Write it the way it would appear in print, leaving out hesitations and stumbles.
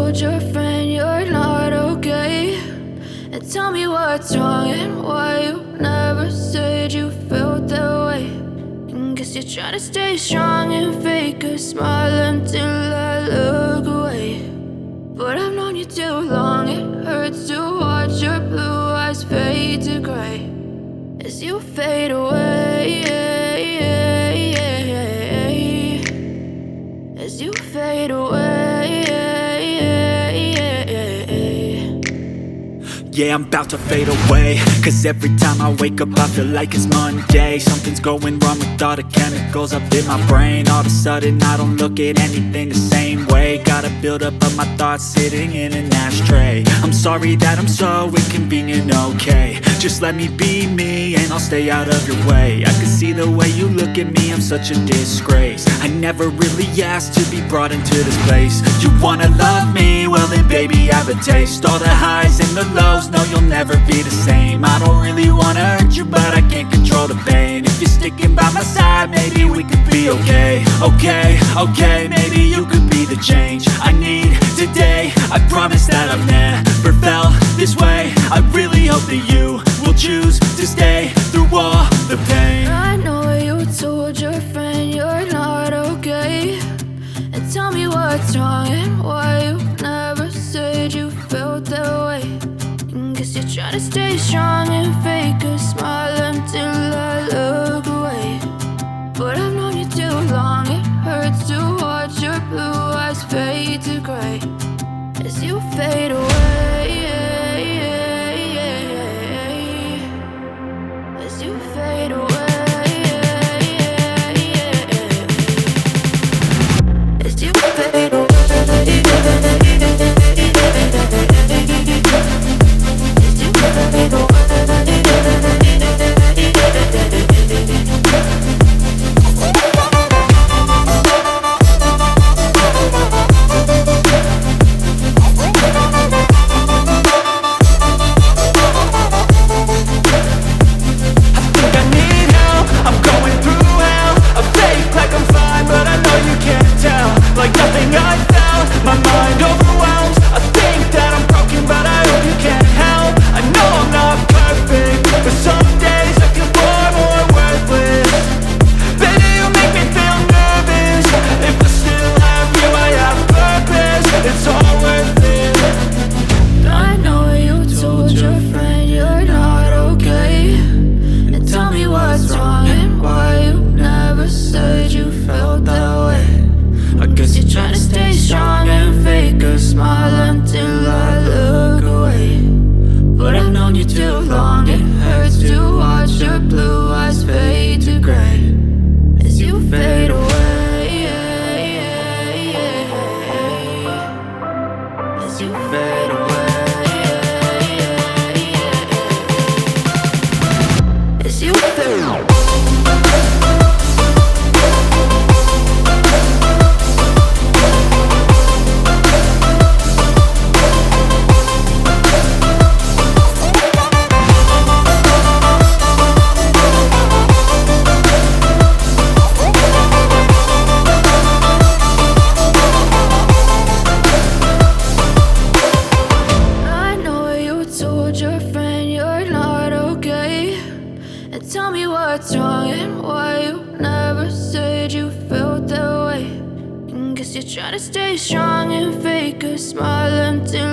told your friend you're not okay, and tell me what's wrong and why you never said you felt that way. And guess you're trying to stay strong and fake a smile until I look away. But I've known you too long, it hurts to watch your blue eyes fade to gray as you fade away, as you fade away. Yeah, I'm about to fade away, cause every time I wake up I feel like it's Monday. Something's going wrong with all the chemicals up in my brain. All of a sudden I don't look at anything the same way. Got a build up of my thoughts sitting in an ashtray. I'm sorry that I'm so inconvenient, okay. Just let me be me and I'll stay out of your way. I can see the way you look at me, I'm such a disgrace. I never really asked to be brought into this place. You wanna love me? Well then baby, have a taste. All the highs and the lows, no, you'll never be the same. I don't really wanna hurt you, but I can't control the pain. If you're sticking by my side, maybe we could be okay. Okay, maybe you could be the change I need today. I promise that I've never felt this way. I really hope that you will choose to stay through all the pain. I know you told your friend you're not okay, and tell me what's wrong and why you never said you felt that way. And guess you're trying to stay strong and fake a smile until I look away. But I've known you too long, it hurts to watch your blue eyes fade to gray as you fade away, as you fade away. As you fade away, as you fade away. Like nothing I found, my mind overwhelms. I think that I'm broken, but I hope you can't help. I know I'm not perfect, but some days I feel far more worthless. Baby, you make me feel nervous. If I still have you, I have purpose. It's all worth it. I know you told your friend you're not okay, and tell me what's wrong and why you never said you felt that way. I guess you're trying to stay strong and fake a smile until I look away. But I've known you too long, it hurts to watch your blue eyes fade to gray as you fade away, as you fade away, as you fade away. Your friend you're not okay, and tell me what's wrong and why you never said you felt that way. And guess you're trying to stay strong and fake a smile until